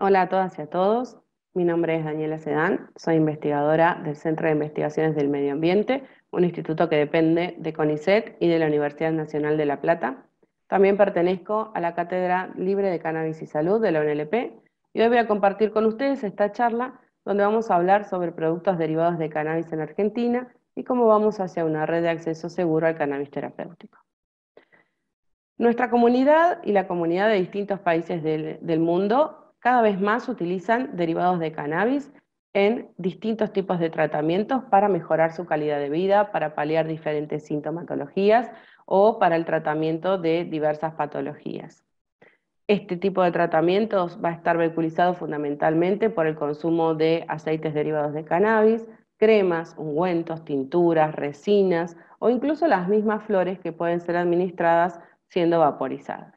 Hola a todas y a todos, mi nombre es Daniela Sedán, soy investigadora del Centro de Investigaciones del Medio Ambiente, un instituto que depende de CONICET y de la Universidad Nacional de La Plata. También pertenezco a la Cátedra Libre de Cannabis y Salud de la UNLP y hoy voy a compartir con ustedes esta charla donde vamos a hablar sobre productos derivados de cannabis en Argentina y cómo vamos hacia una red de acceso seguro al cannabis terapéutico. Nuestra comunidad y la comunidad de distintos países del mundo cada vez más utilizan derivados de cannabis en distintos tipos de tratamientos para mejorar su calidad de vida, para paliar diferentes sintomatologías o para el tratamiento de diversas patologías. Este tipo de tratamientos va a estar vehiculizado fundamentalmente por el consumo de aceites derivados de cannabis, cremas, ungüentos, tinturas, resinas o incluso las mismas flores que pueden ser administradas siendo vaporizadas.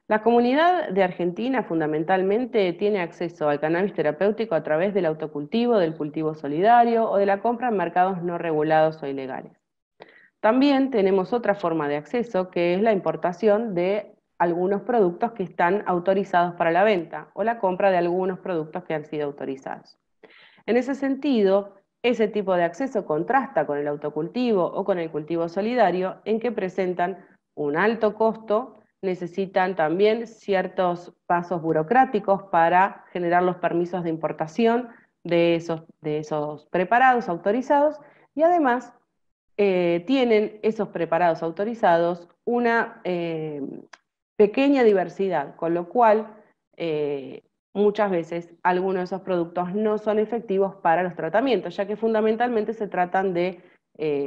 La comunidad de Argentina fundamentalmente tiene acceso al cannabis terapéutico a través del autocultivo, del cultivo solidario o de la compra en mercados no regulados o ilegales. También tenemos otra forma de acceso que es la importación de algunos productos que están autorizados para la venta o la compra de algunos productos que han sido autorizados. En ese sentido, ese tipo de acceso contrasta con el autocultivo o con el cultivo solidario en que presentan un alto costo, necesitan también ciertos pasos burocráticos para generar los permisos de importación de esos preparados autorizados y además tienen esos preparados autorizados una pequeña diversidad, con lo cual muchas veces algunos de esos productos no son efectivos para los tratamientos, ya que fundamentalmente se tratan de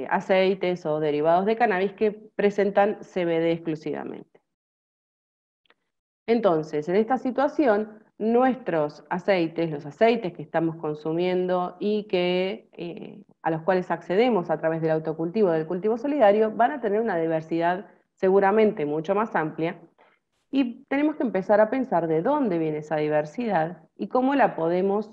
aceites o derivados de cannabis que presentan CBD exclusivamente. Entonces, en esta situación, nuestros aceites, los aceites que estamos consumiendo y a los cuales accedemos a través del autocultivo, del cultivo solidario, van a tener una diversidad seguramente mucho más amplia y tenemos que empezar a pensar de dónde viene esa diversidad y cómo la podemos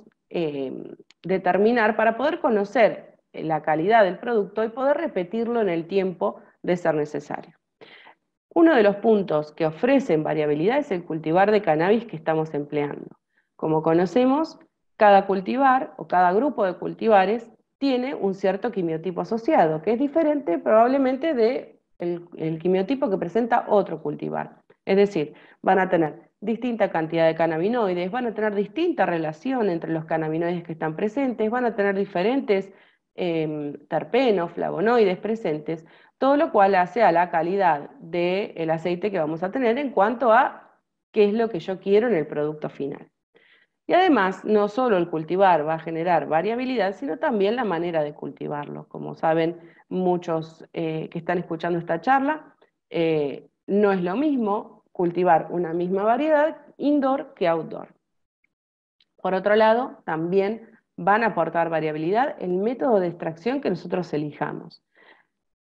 determinar para poder conocer la calidad del producto y poder repetirlo en el tiempo de ser necesario. Uno de los puntos que ofrecen variabilidad es el cultivar de cannabis que estamos empleando. Como conocemos, cada cultivar o cada grupo de cultivares tiene un cierto quimiotipo asociado, que es diferente probablemente del quimiotipo que presenta otro cultivar. Es decir, van a tener distinta cantidad de cannabinoides, van a tener distinta relación entre los cannabinoides que están presentes, van a tener diferentes terpenos, flavonoides presentes, todo lo cual hace a la calidad del aceite que vamos a tener en cuanto a qué es lo que yo quiero en el producto final. Y además, no solo el cultivar va a generar variabilidad, sino también la manera de cultivarlo. Como saben muchos que están escuchando esta charla, no es lo mismo cultivar una misma variedad indoor que outdoor. Por otro lado, también van a aportar variabilidad el método de extracción que nosotros elijamos.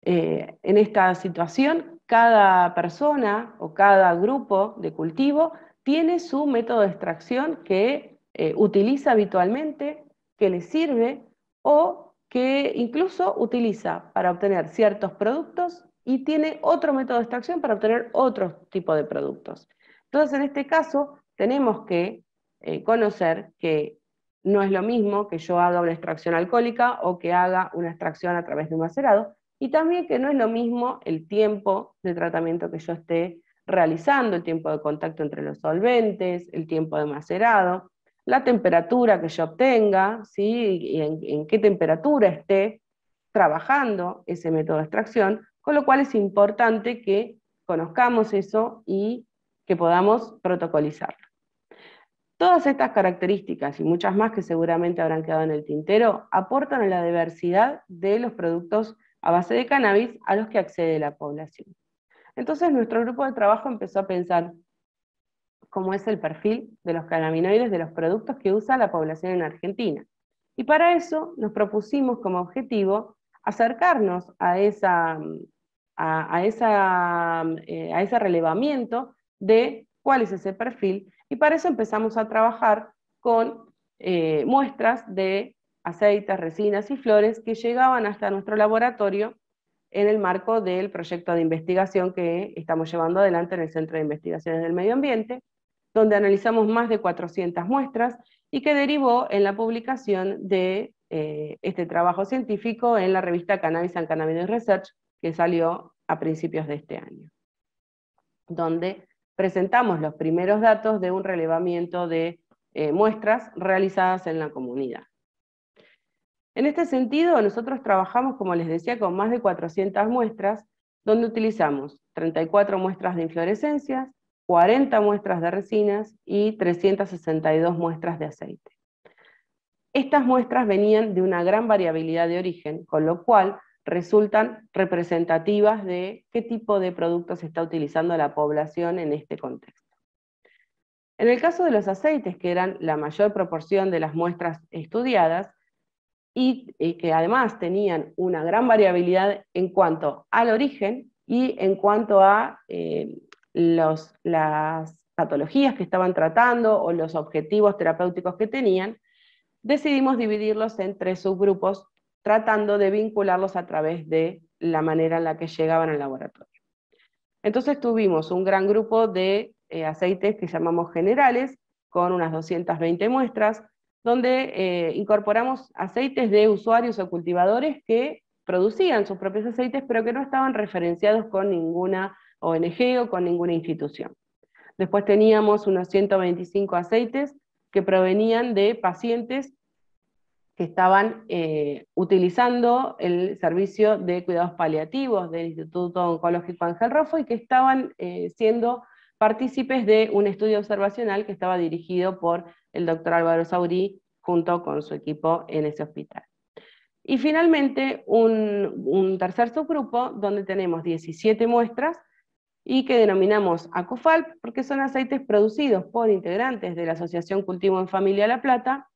En esta situación, cada persona o cada grupo de cultivo tiene su método de extracción que utiliza habitualmente, que le sirve o que incluso utiliza para obtener ciertos productos y tiene otro método de extracción para obtener otro tipo de productos. Entonces, en este caso, tenemos que conocer que no es lo mismo que yo haga una extracción alcohólica o que haga una extracción a través de un macerado, y también que no es lo mismo el tiempo de tratamiento que yo esté realizando, el tiempo de contacto entre los solventes, el tiempo de macerado, la temperatura que yo obtenga, ¿sí? Y en qué temperatura esté trabajando ese método de extracción, con lo cual es importante que conozcamos eso y que podamos protocolizarlo. Todas estas características y muchas más que seguramente habrán quedado en el tintero aportan a la diversidad de los productos a base de cannabis a los que accede la población. Entonces nuestro grupo de trabajo empezó a pensar cómo es el perfil de los cannabinoides de los productos que usa la población en Argentina. Y para eso nos propusimos como objetivo acercarnos a ese relevamiento de cuál es ese perfil, y para eso empezamos a trabajar con muestras de aceites, resinas y flores que llegaban hasta nuestro laboratorio en el marco del proyecto de investigación que estamos llevando adelante en el Centro de Investigaciones del Medio Ambiente, donde analizamos más de 400 muestras y que derivó en la publicación de este trabajo científico en la revista Cannabis and Cannabinoid Research, que salió a principios de este año, donde presentamos los primeros datos de un relevamiento de muestras realizadas en la comunidad. En este sentido, nosotros trabajamos, como les decía, con más de 400 muestras, donde utilizamos 34 muestras de inflorescencias, 40 muestras de resinas y 362 muestras de aceite. Estas muestras venían de una gran variabilidad de origen, con lo cual resultan representativas de qué tipo de productos está utilizando la población en este contexto. En el caso de los aceites, que eran la mayor proporción de las muestras estudiadas, y que además tenían una gran variabilidad en cuanto al origen y en cuanto a las patologías que estaban tratando o los objetivos terapéuticos que tenían, decidimos dividirlos en 3 subgrupos, tratando de vincularlos a través de la manera en la que llegaban al laboratorio. Entonces tuvimos un gran grupo de aceites que llamamos generales, con unas 220 muestras, donde incorporamos aceites de usuarios o cultivadores que producían sus propios aceites, pero que no estaban referenciados con ninguna ONG o con ninguna institución. Después teníamos unos 125 aceites que provenían de pacientes que estaban utilizando el servicio de cuidados paliativos del Instituto Oncológico Ángel Roffo y que estaban siendo partícipes de un estudio observacional que estaba dirigido por el doctor Álvaro Saurí junto con su equipo en ese hospital. Y finalmente un tercer subgrupo donde tenemos 17 muestras y que denominamos ACOFAL porque son aceites producidos por integrantes de la Asociación Cultivo en Familia La Plata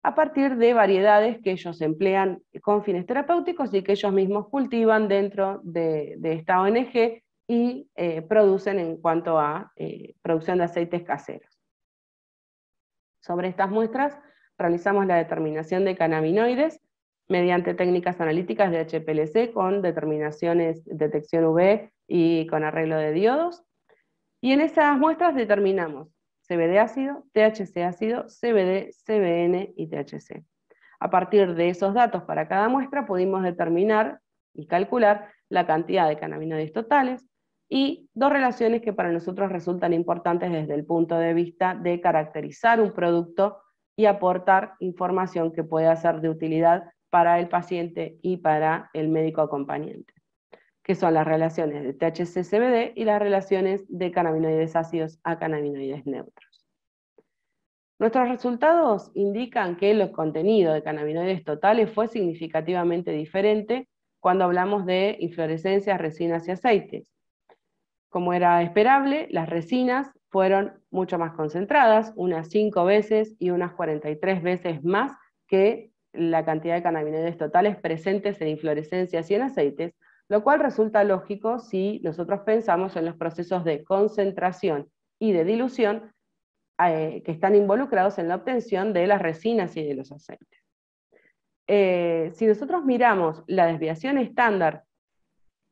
a partir de variedades que ellos emplean con fines terapéuticos y que ellos mismos cultivan dentro de esta ONG y producen en cuanto a producción de aceites caseros. Sobre estas muestras realizamos la determinación de cannabinoides mediante técnicas analíticas de HPLC con determinaciones de detección UV y con arreglo de diodos, y en esas muestras determinamos CBD ácido, THC ácido, CBD, CBN y THC. A partir de esos datos para cada muestra pudimos determinar y calcular la cantidad de cannabinoides totales y 2 relaciones que para nosotros resultan importantes desde el punto de vista de caracterizar un producto y aportar información que pueda ser de utilidad para el paciente y para el médico acompañante, que son las relaciones de THC-CBD y las relaciones de cannabinoides ácidos a cannabinoides neutros. Nuestros resultados indican que el contenido de cannabinoides totales fue significativamente diferente cuando hablamos de inflorescencias, resinas y aceites. Como era esperable, las resinas fueron mucho más concentradas, unas 5 veces y unas 43 veces más que la cantidad de cannabinoides totales presentes en inflorescencias y en aceites, lo cual resulta lógico si nosotros pensamos en los procesos de concentración y de dilución que están involucrados en la obtención de las resinas y de los aceites. Si nosotros miramos la desviación estándar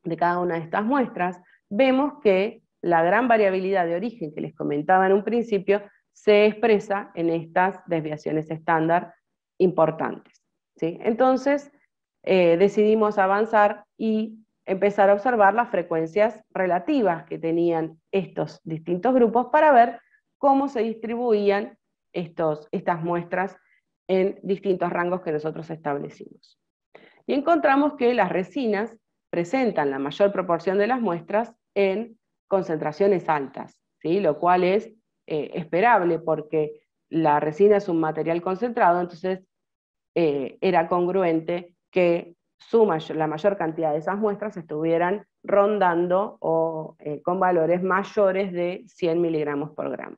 de cada una de estas muestras, vemos que la gran variabilidad de origen que les comentaba en un principio se expresa en estas desviaciones estándar importantes, ¿sí? Entonces, decidimos avanzar y empezar a observar las frecuencias relativas que tenían estos distintos grupos para ver cómo se distribuían estas muestras en distintos rangos que nosotros establecimos. Y encontramos que las resinas presentan la mayor proporción de las muestras en concentraciones altas, ¿sí? Lo cual es esperable porque la resina es un material concentrado, entonces era congruente que la mayor cantidad de esas muestras estuvieran rondando o con valores mayores de 100 miligramos por gramo.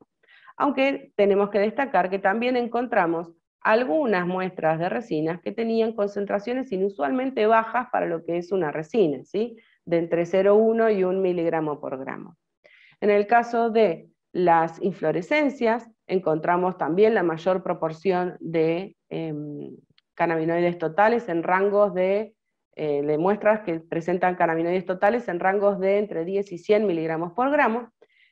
Aunque tenemos que destacar que también encontramos algunas muestras de resinas que tenían concentraciones inusualmente bajas para lo que es una resina, ¿sí? De entre 0,1 y 1 miligramo por gramo. En el caso de las inflorescencias, encontramos también la mayor proporción de cannabinoides totales en rangos de muestras que presentan cannabinoides totales en rangos de entre 10 y 100 miligramos por gramo.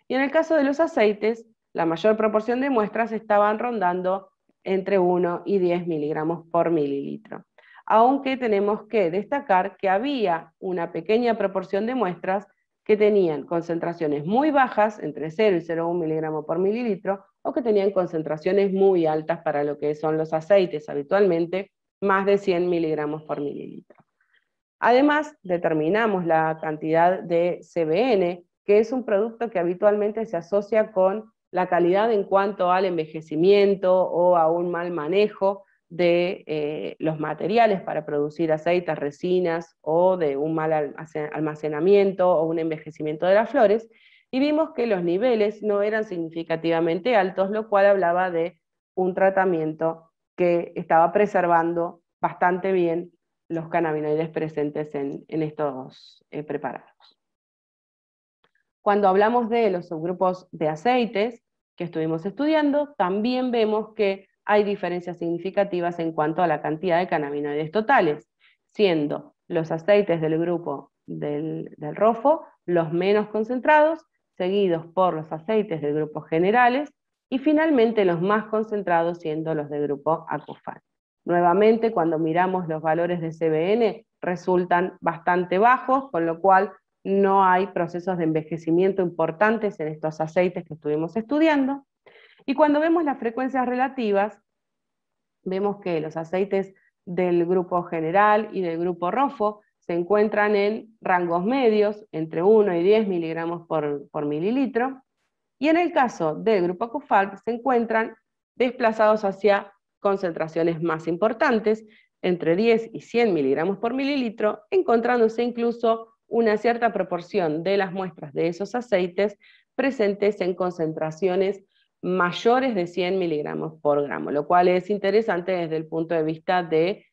Y en el caso de los aceites, la mayor proporción de muestras estaban rondando entre 1 y 10 miligramos por mililitro. Aunque tenemos que destacar que había una pequeña proporción de muestras que tenían concentraciones muy bajas, entre 0 y 0,1 miligramos por mililitro, o que tenían concentraciones muy altas para lo que son los aceites habitualmente, más de 100 miligramos por mililitro. Además, determinamos la cantidad de CBN, que es un producto que habitualmente se asocia con la calidad en cuanto al envejecimiento o a un mal manejo de los materiales para producir aceites, resinas, o de un mal almacenamiento o un envejecimiento de las flores, y vimos que los niveles no eran significativamente altos, lo cual hablaba de un tratamiento que estaba preservando bastante bien los cannabinoides presentes en estos preparados. Cuando hablamos de los subgrupos de aceites que estuvimos estudiando, también vemos que hay diferencias significativas en cuanto a la cantidad de cannabinoides totales, siendo los aceites del grupo del ROFO los menos concentrados, seguidos por los aceites del grupo generales, y finalmente los más concentrados siendo los del grupo Acufal. Nuevamente, cuando miramos los valores de CBN, resultan bastante bajos, con lo cual no hay procesos de envejecimiento importantes en estos aceites que estuvimos estudiando. Y cuando vemos las frecuencias relativas, vemos que los aceites del grupo general y del grupo ROFO se encuentran en rangos medios, entre 1 y 10 miligramos por mililitro, y en el caso del grupo Acufal se encuentran desplazados hacia concentraciones más importantes, entre 10 y 100 miligramos por mililitro, encontrándose incluso una cierta proporción de las muestras de esos aceites presentes en concentraciones mayores de 100 miligramos por gramo, lo cual es interesante desde el punto de vista de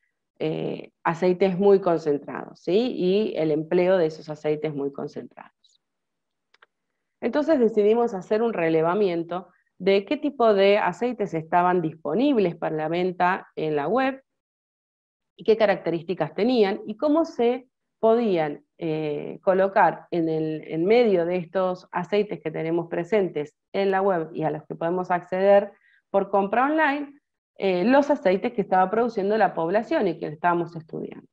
aceites muy concentrados, ¿sí? Y el empleo de esos aceites muy concentrados. Entonces decidimos hacer un relevamiento de qué tipo de aceites estaban disponibles para la venta en la web y qué características tenían y cómo se podían colocar en medio de estos aceites que tenemos presentes en la web y a los que podemos acceder por compra online, los aceites que estaba produciendo la población y que estábamos estudiando.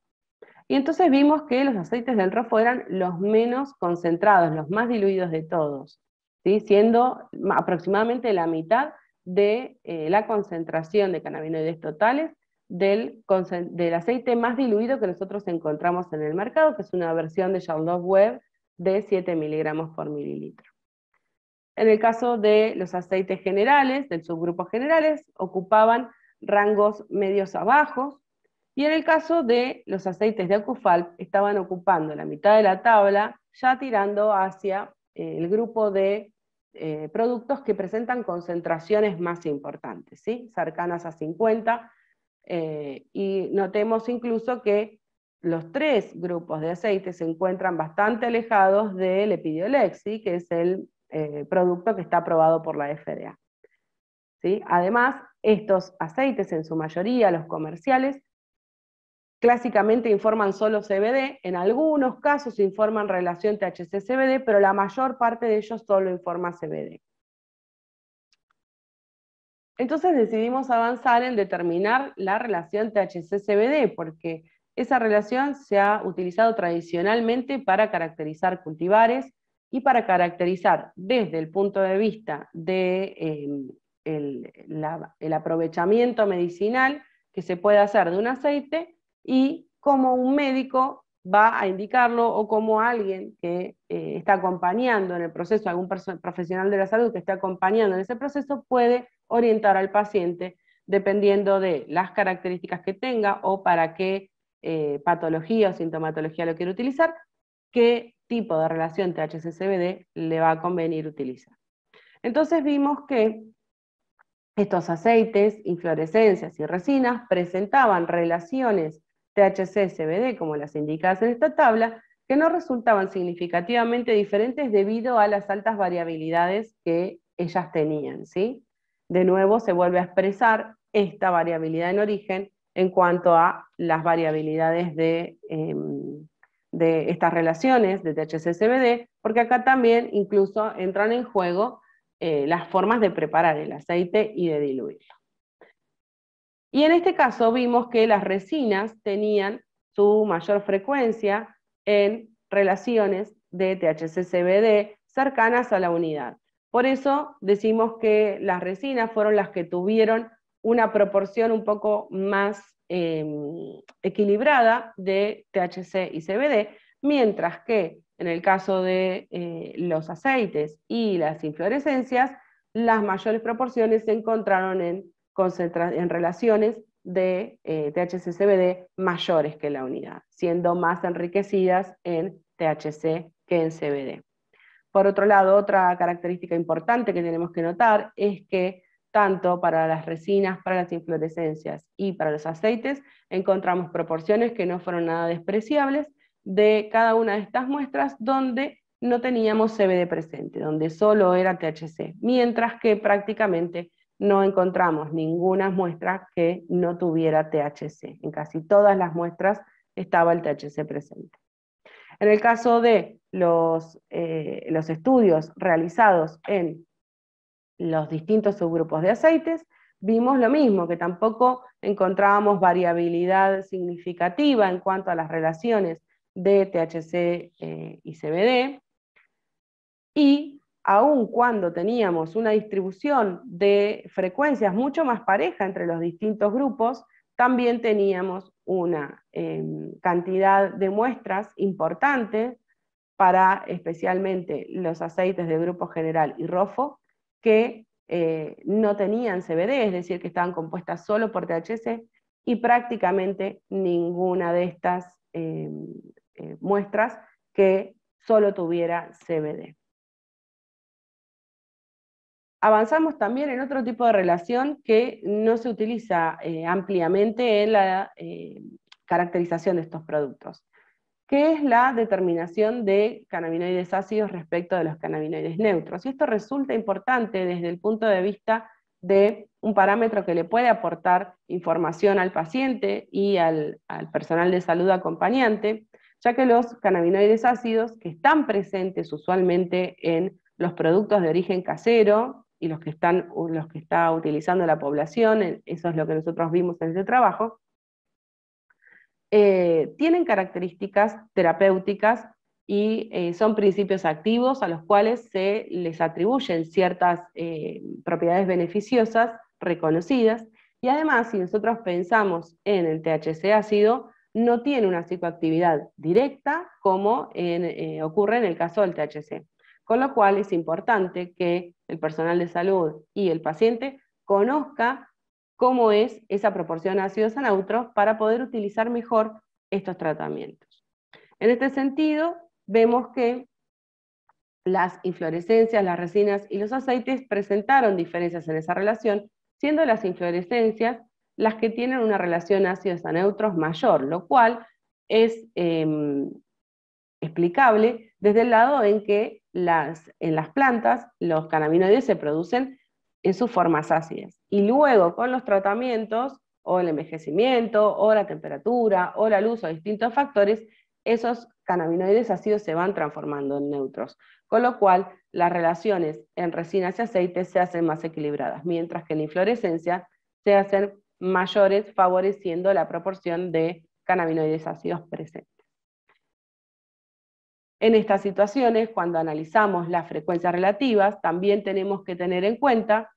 Y entonces vimos que los aceites del ROFO eran los menos concentrados, los más diluidos de todos, ¿sí? Siendo aproximadamente la mitad de la concentración de cannabinoides totales del aceite más diluido que nosotros encontramos en el mercado, que es una versión de Charlotte Web de 7 miligramos por mililitro. En el caso de los aceites generales, del subgrupo generales, ocupaban rangos medios a bajos, y en el caso de los aceites de Acufal, estaban ocupando la mitad de la tabla, ya tirando hacia el grupo de productos que presentan concentraciones más importantes, ¿sí? Cercanas a 50, y notemos incluso que los tres grupos de aceites se encuentran bastante alejados del Epidiolex, ¿sí? Que es el producto que está aprobado por la FDA. ¿Sí? Además, estos aceites, en su mayoría, los comerciales, clásicamente informan solo CBD, en algunos casos informan relación THC-CBD, pero la mayor parte de ellos solo informa CBD. Entonces decidimos avanzar en determinar la relación THC-CBD, porque esa relación se ha utilizado tradicionalmente para caracterizar cultivares y para caracterizar desde el punto de vista de el aprovechamiento medicinal que se puede hacer de un aceite y cómo un médico va a indicarlo o cómo alguien que está acompañando en el proceso, algún profesional de la salud que está acompañando en ese proceso puede orientar al paciente dependiendo de las características que tenga o para qué patología o sintomatología lo quiere utilizar, qué tipo de relación THC-CBD le va a convenir utilizar. Entonces vimos que estos aceites, inflorescencias y resinas presentaban relaciones THC-CBD, como las indicadas en esta tabla, que no resultaban significativamente diferentes debido a las altas variabilidades que ellas tenían, ¿sí? De nuevo se vuelve a expresar esta variabilidad en origen en cuanto a las variabilidades de estas relaciones de THC-CBD, porque acá también incluso entran en juego las formas de preparar el aceite y de diluirlo. Y en este caso vimos que las resinas tenían su mayor frecuencia en relaciones de THC-CBD cercanas a la unidad. Por eso decimos que las resinas fueron las que tuvieron una proporción un poco más equilibrada de THC y CBD, mientras que en el caso de los aceites y las inflorescencias, las mayores proporciones se encontraron en relaciones de THC-CBD mayores que la unidad, siendo más enriquecidas en THC que en CBD. Por otro lado, otra característica importante que tenemos que notar es que tanto para las resinas, para las inflorescencias y para los aceites, encontramos proporciones que no fueron nada despreciables de cada una de estas muestras donde no teníamos CBD presente, donde solo era THC, mientras que prácticamente no encontramos ninguna muestra que no tuviera THC. En casi todas las muestras estaba el THC presente. En el caso de los estudios realizados en los distintos subgrupos de aceites, vimos lo mismo, que tampoco encontrábamos variabilidad significativa en cuanto a las relaciones de THC y CBD, y aun cuando teníamos una distribución de frecuencias mucho más pareja entre los distintos grupos, también teníamos una cantidad de muestras importantes para especialmente los aceites de grupo general y ROFO, que no tenían CBD, es decir, que estaban compuestas solo por THC, y prácticamente ninguna de estas muestras que solo tuviera CBD. Avanzamos también en otro tipo de relación que no se utiliza ampliamente en la caracterización de estos productos, que es la determinación de cannabinoides ácidos respecto de los cannabinoides neutros. Y esto resulta importante desde el punto de vista de un parámetro que le puede aportar información al paciente y al personal de salud acompañante, ya que los cannabinoides ácidos que están presentes usualmente en los productos de origen casero y los que está utilizando la población, eso es lo que nosotros vimos en este trabajo, tienen características terapéuticas y son principios activos a los cuales se les atribuyen ciertas propiedades beneficiosas reconocidas, y además si nosotros pensamos en el THC ácido, no tiene una psicoactividad directa como ocurre en el caso del THC. Con lo cual es importante que el personal de salud y el paciente conozca cómo es esa proporción ácidos a neutros para poder utilizar mejor estos tratamientos. En este sentido, vemos que las inflorescencias, las resinas y los aceites presentaron diferencias en esa relación, siendo las inflorescencias las que tienen una relación ácidos a neutros mayor, lo cual es explicable desde el lado en que en las plantas los cannabinoides se producen en sus formas ácidas, y luego con los tratamientos, o el envejecimiento, o la temperatura, o la luz, o distintos factores, esos cannabinoides ácidos se van transformando en neutros, con lo cual las relaciones en resinas y aceites se hacen más equilibradas, mientras que en la inflorescencia se hacen mayores, favoreciendo la proporción de cannabinoides ácidos presentes. En estas situaciones, cuando analizamos las frecuencias relativas, también tenemos que tener en cuenta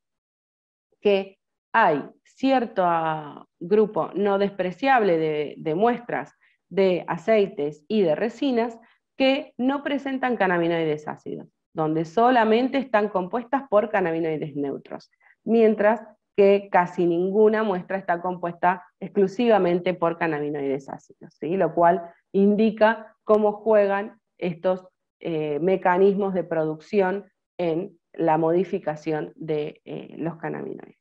que hay cierto grupo no despreciable de muestras de aceites y de resinas que no presentan cannabinoides ácidos, donde solamente están compuestas por cannabinoides neutros, mientras que casi ninguna muestra está compuesta exclusivamente por cannabinoides ácidos, ¿sí? Lo cual indica cómo juegan estos mecanismos de producción en la modificación de los cannabinoides.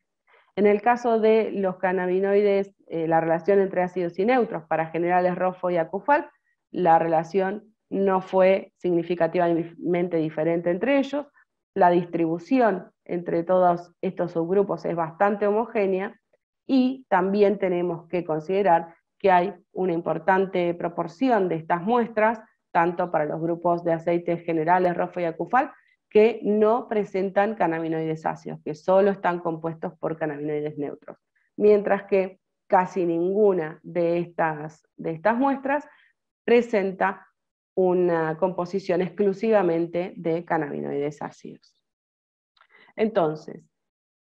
En el caso de los cannabinoides, la relación entre ácidos y neutros para generales ROFO y ACUFALP, la relación no fue significativamente diferente entre ellos, la distribución entre todos estos subgrupos es bastante homogénea, y también tenemos que considerar que hay una importante proporción de estas muestras tanto para los grupos de aceites generales, ROFO y ACUFALP, que no presentan cannabinoides ácidos, que solo están compuestos por cannabinoides neutros, mientras que casi ninguna de estas muestras presenta una composición exclusivamente de cannabinoides ácidos. Entonces,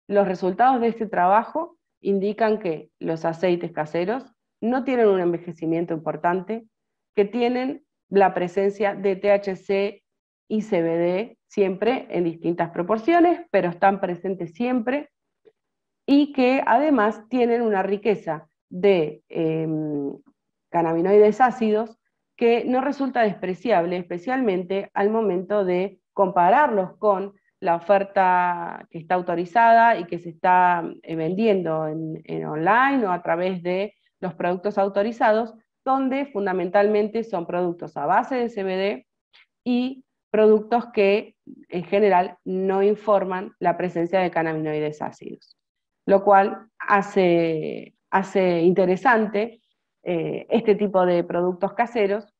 los resultados de este trabajo indican que los aceites caseros no tienen un envejecimiento importante, que tienen la presencia de THC y CBD siempre en distintas proporciones, pero están presentes siempre, y que además tienen una riqueza de cannabinoides ácidos que no resulta despreciable, especialmente al momento de compararlos con la oferta que está autorizada y que se está vendiendo en online o a través de los productos autorizados, donde fundamentalmente son productos a base de CBD y productos que en general no informan la presencia de cannabinoides ácidos, lo cual hace interesante este tipo de productos caseros.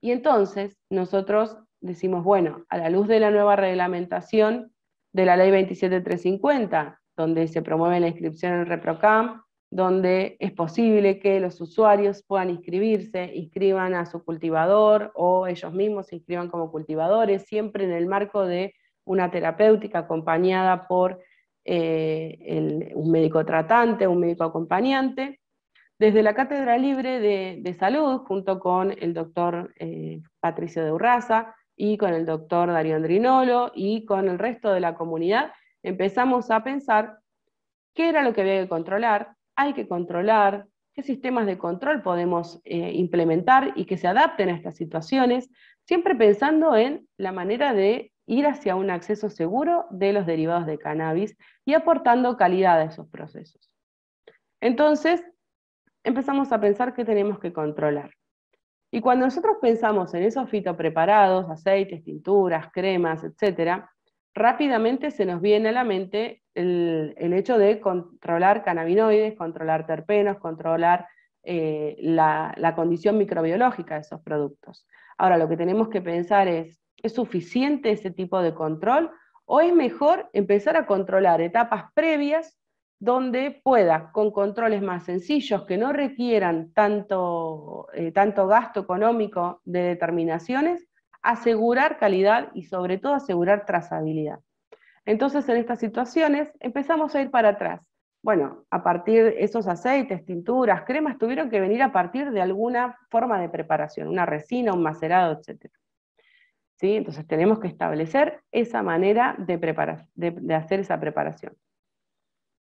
Y entonces nosotros decimos, bueno, a la luz de la nueva reglamentación de la ley 27350, donde se promueve la inscripción en el ReproCam, donde es posible que los usuarios puedan inscriban a su cultivador o ellos mismos se inscriban como cultivadores, siempre en el marco de una terapéutica acompañada por un médico tratante, un médico acompañante. Desde la Cátedra Libre de Salud, junto con el doctor Patricio de Urraza y con el doctor Darío Andrinolo y con el resto de la comunidad, empezamos a pensar qué era lo que había que controlar, hay que controlar, qué sistemas de control podemos implementar y que se adapten a estas situaciones, siempre pensando en la manera de ir hacia un acceso seguro de los derivados de cannabis y aportando calidad a esos procesos. Entonces, empezamos a pensar qué tenemos que controlar. Y cuando nosotros pensamos en esos fitopreparados, aceites, tinturas, cremas, etc., rápidamente se nos viene a la mente el hecho de controlar cannabinoides, controlar terpenos, controlar la condición microbiológica de esos productos. Ahora, lo que tenemos que pensar ¿es suficiente ese tipo de control? ¿O es mejor empezar a controlar etapas previas donde pueda, con controles más sencillos que no requieran tanto gasto económico de determinaciones, asegurar calidad y sobre todo asegurar trazabilidad? Entonces en estas situaciones empezamos a ir para atrás. Bueno, a partir de esos aceites, tinturas, cremas, tuvieron que venir a partir de alguna forma de preparación, una resina, un macerado, etc. ¿Sí? Entonces tenemos que establecer esa manera de hacer esa preparación.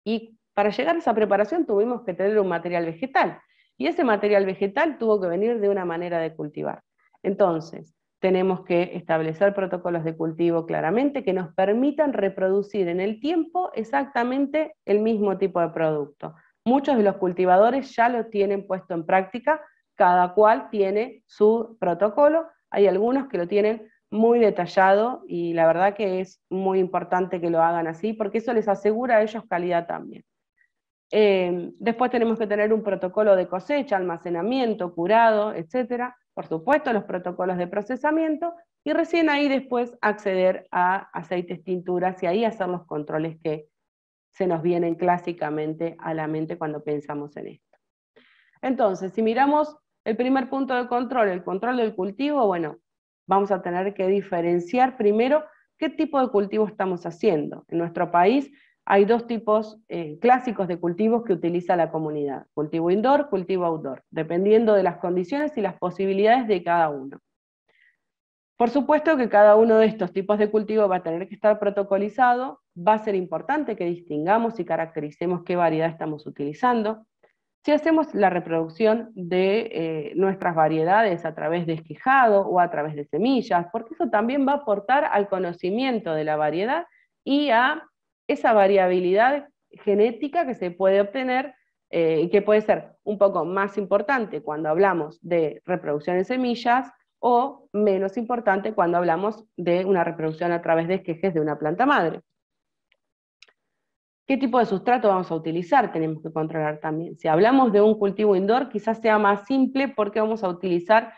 Y para llegar a esa preparación tuvimos que tener un material vegetal, y ese material vegetal tuvo que venir de una manera de cultivar. Entonces, tenemos que establecer protocolos de cultivo claramente que nos permitan reproducir en el tiempo exactamente el mismo tipo de producto. Muchos de los cultivadores ya lo tienen puesto en práctica, cada cual tiene su protocolo, hay algunos que lo tienen muy detallado y la verdad que es muy importante que lo hagan así porque eso les asegura a ellos calidad también. Después tenemos que tener un protocolo de cosecha, almacenamiento, curado, etc. Por supuesto los protocolos de procesamiento y recién ahí después acceder a aceites, tinturas y ahí hacer los controles que se nos vienen clásicamente a la mente cuando pensamos en esto. Entonces, si miramos el primer punto de control, el control del cultivo, bueno, vamos a tener que diferenciar primero qué tipo de cultivo estamos haciendo. En nuestro país hay dos tipos clásicos de cultivos que utiliza la comunidad: cultivo indoor, cultivo outdoor, dependiendo de las condiciones y las posibilidades de cada uno. Por supuesto que cada uno de estos tipos de cultivo va a tener que estar protocolizado, va a ser importante que distingamos y caractericemos qué variedad estamos utilizando. Si hacemos la reproducción de nuestras variedades a través de esquejado o a través de semillas, porque eso también va a aportar al conocimiento de la variedad y a esa variabilidad genética que se puede obtener y que puede ser un poco más importante cuando hablamos de reproducción en semillas o menos importante cuando hablamos de una reproducción a través de esquejes de una planta madre. ¿Qué tipo de sustrato vamos a utilizar? Tenemos que controlar también. Si hablamos de un cultivo indoor, quizás sea más simple porque vamos a utilizar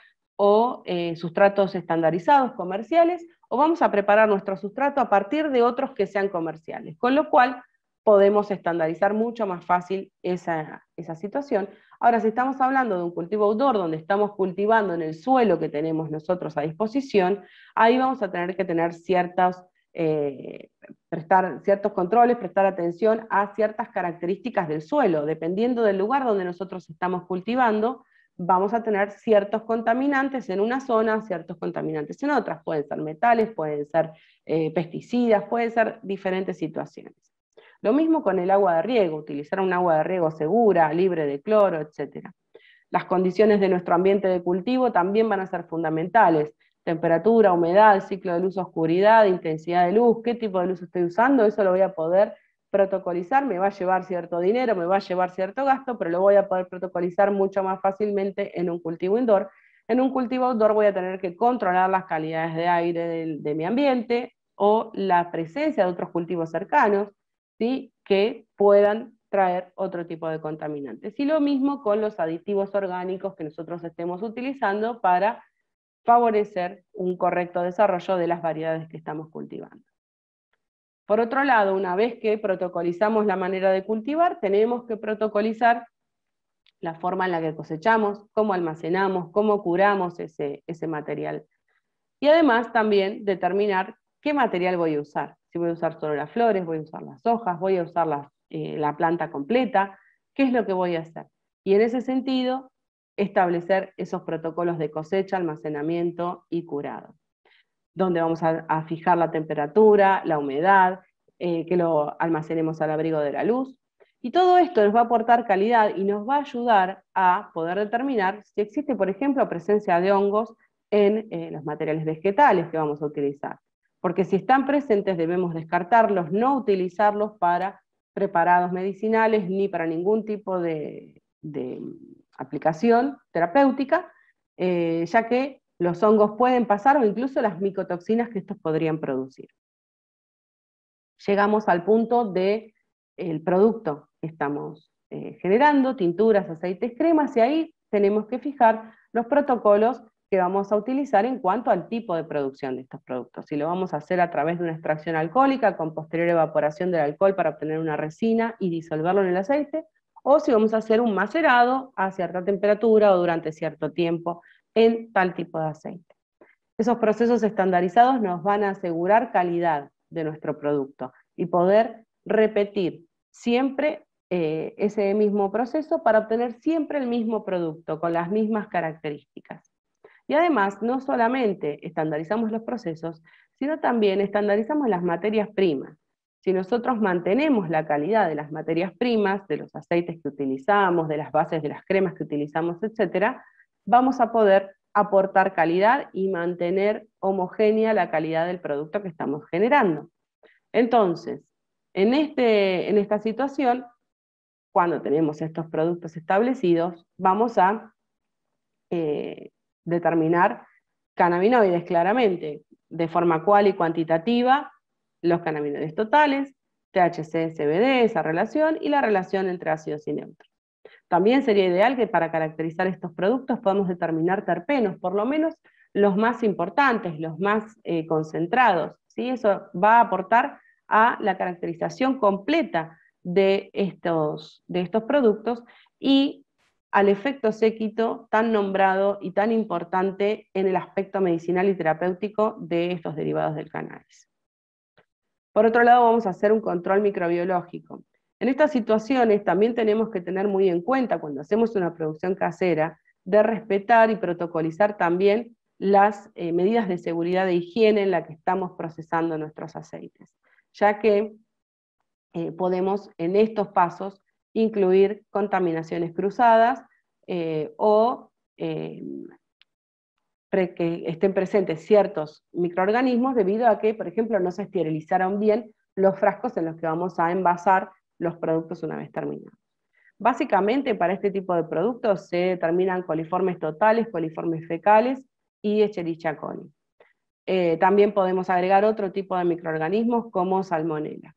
sustratos estandarizados, comerciales, o vamos a preparar nuestro sustrato a partir de otros que sean comerciales, con lo cual podemos estandarizar mucho más fácil esa situación. Ahora, si estamos hablando de un cultivo outdoor, donde estamos cultivando en el suelo que tenemos nosotros a disposición, ahí vamos a tener que tener prestar ciertos controles, prestar atención a ciertas características del suelo. Dependiendo del lugar donde nosotros estamos cultivando, vamos a tener ciertos contaminantes en una zona, ciertos contaminantes en otras. Pueden ser metales, pueden ser pesticidas, pueden ser diferentes situaciones. Lo mismo con el agua de riego, utilizar un agua de riego segura, libre de cloro, etc. Las condiciones de nuestro ambiente de cultivo también van a ser fundamentales. Temperatura, humedad, ciclo de luz, oscuridad, intensidad de luz, qué tipo de luz estoy usando, eso lo voy a poder protocolizar, me va a llevar cierto dinero, me va a llevar cierto gasto, pero lo voy a poder protocolizar mucho más fácilmente en un cultivo indoor. En un cultivo outdoor voy a tener que controlar las calidades de aire de mi ambiente o la presencia de otros cultivos cercanos, ¿sí?, que puedan traer otro tipo de contaminantes. Y lo mismo con los aditivos orgánicos que nosotros estemos utilizando para favorecer un correcto desarrollo de las variedades que estamos cultivando. Por otro lado, una vez que protocolizamos la manera de cultivar, tenemos que protocolizar la forma en la que cosechamos, cómo almacenamos, cómo curamos ese material. Y además también determinar qué material voy a usar. Si voy a usar solo las flores, voy a usar las hojas, voy a usar la planta completa, qué es lo que voy a hacer. Y en ese sentido, establecer esos protocolos de cosecha, almacenamiento y curado, donde vamos a fijar la temperatura, la humedad, que lo almacenemos al abrigo de la luz. Y todo esto nos va a aportar calidad y nos va a ayudar a poder determinar si existe, por ejemplo, presencia de hongos en los materiales vegetales que vamos a utilizar. Porque si están presentes debemos descartarlos, no utilizarlos para preparados medicinales ni para ningún tipo de aplicación terapéutica, ya que los hongos pueden pasar o incluso las micotoxinas que estos podrían producir. Llegamos al punto del producto que estamos generando, tinturas, aceites, cremas, y ahí tenemos que fijar los protocolos que vamos a utilizar en cuanto al tipo de producción de estos productos. Si lo vamos a hacer a través de una extracción alcohólica con posterior evaporación del alcohol para obtener una resina y disolverlo en el aceite, o si vamos a hacer un macerado a cierta temperatura o durante cierto tiempo en tal tipo de aceite. Esos procesos estandarizados nos van a asegurar calidad de nuestro producto y poder repetir siempre ese mismo proceso para obtener siempre el mismo producto con las mismas características. Y además, no solamente estandarizamos los procesos, sino también estandarizamos las materias primas. Si nosotros mantenemos la calidad de las materias primas, de los aceites que utilizamos, de las bases de las cremas que utilizamos, etc., vamos a poder aportar calidad y mantener homogénea la calidad del producto que estamos generando. Entonces, en esta situación, cuando tenemos estos productos establecidos, vamos a determinar cannabinoides claramente, de forma cual y cuantitativa, los cannabinoides totales, THC, CBD, esa relación, y la relación entre ácidos y neutros. También sería ideal que para caracterizar estos productos podamos determinar terpenos, por lo menos los más importantes, los más concentrados, ¿sí? Eso va a aportar a la caracterización completa de estos productos y al efecto séquito tan nombrado y tan importante en el aspecto medicinal y terapéutico de estos derivados del cannabis. Por otro lado, vamos a hacer un control microbiológico. En estas situaciones también tenemos que tener muy en cuenta, cuando hacemos una producción casera, de respetar y protocolizar también las medidas de seguridad de higiene en la que estamos procesando nuestros aceites, ya que podemos en estos pasos incluir contaminaciones cruzadas o que estén presentes ciertos microorganismos debido a que, por ejemplo, no se esterilizaron bien los frascos en los que vamos a envasar los productos una vez terminados. Básicamente, para este tipo de productos se determinan coliformes totales, coliformes fecales y Escherichia coli. También podemos agregar otro tipo de microorganismos como salmonella.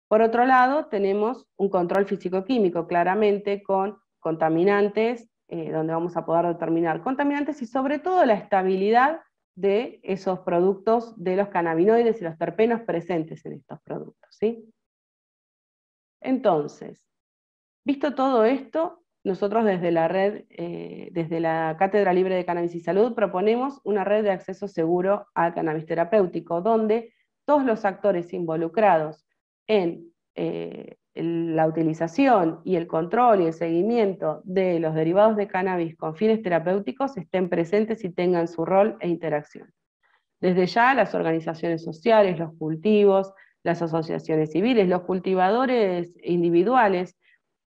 Por otro lado, tenemos un control físico-químico, claramente con contaminantes, donde vamos a poder determinar contaminantes y sobre todo la estabilidad de esos productos, de los cannabinoides y los terpenos presentes en estos productos, ¿sí? Entonces, visto todo esto, nosotros desde la red, desde la Cátedra Libre de Cannabis y Salud, proponemos una red de acceso seguro al cannabis terapéutico, donde todos los actores involucrados en la utilización y el control y el seguimiento de los derivados de cannabis con fines terapéuticos estén presentes y tengan su rol e interacción. Desde ya las organizaciones sociales, los cultivos, las asociaciones civiles, los cultivadores individuales,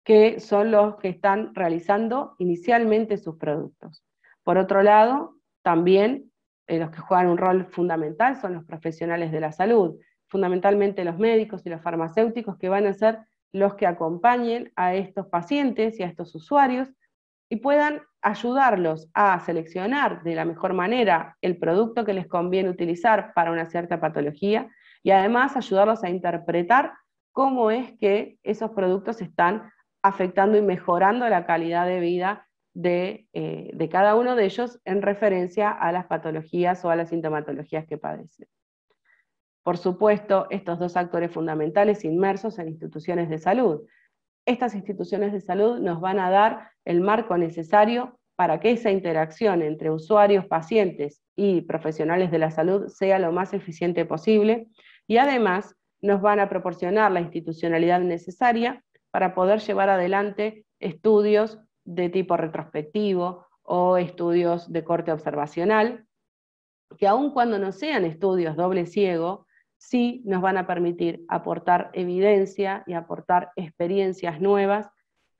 que son los que están realizando inicialmente sus productos. Por otro lado, también los que juegan un rol fundamental son los profesionales de la salud, fundamentalmente los médicos y los farmacéuticos, que van a ser los que acompañen a estos pacientes y a estos usuarios y puedan ayudarlos a seleccionar de la mejor manera el producto que les conviene utilizar para una cierta patología y además ayudarlos a interpretar cómo es que esos productos están afectando y mejorando la calidad de vida de cada uno de ellos en referencia a las patologías o a las sintomatologías que padecen. Por supuesto, estos dos actores fundamentales inmersos en instituciones de salud. Estas instituciones de salud nos van a dar el marco necesario para que esa interacción entre usuarios, pacientes y profesionales de la salud sea lo más eficiente posible y además nos van a proporcionar la institucionalidad necesaria para poder llevar adelante estudios de tipo retrospectivo o estudios de corte observacional, que aun cuando no sean estudios doble ciego, sí nos van a permitir aportar evidencia y aportar experiencias nuevas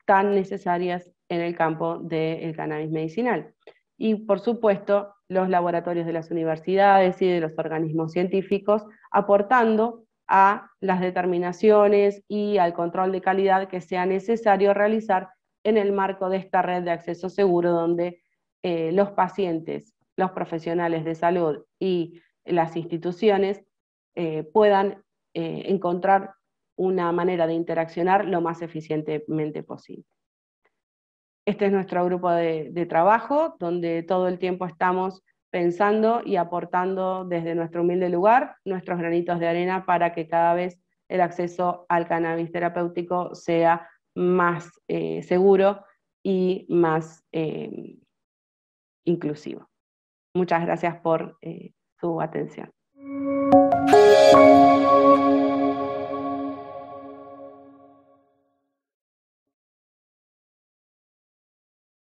tan necesarias en el campo del cannabis medicinal. Y por supuesto, los laboratorios de las universidades y de los organismos científicos aportando a las determinaciones y al control de calidad que sea necesario realizar en el marco de esta red de acceso seguro donde los pacientes, los profesionales de salud y las instituciones puedan encontrar una manera de interaccionar lo más eficientemente posible. Este es nuestro grupo de trabajo, donde todo el tiempo estamos pensando y aportando desde nuestro humilde lugar nuestros granitos de arena para que cada vez el acceso al cannabis terapéutico sea más seguro y más inclusivo. Muchas gracias por su atención.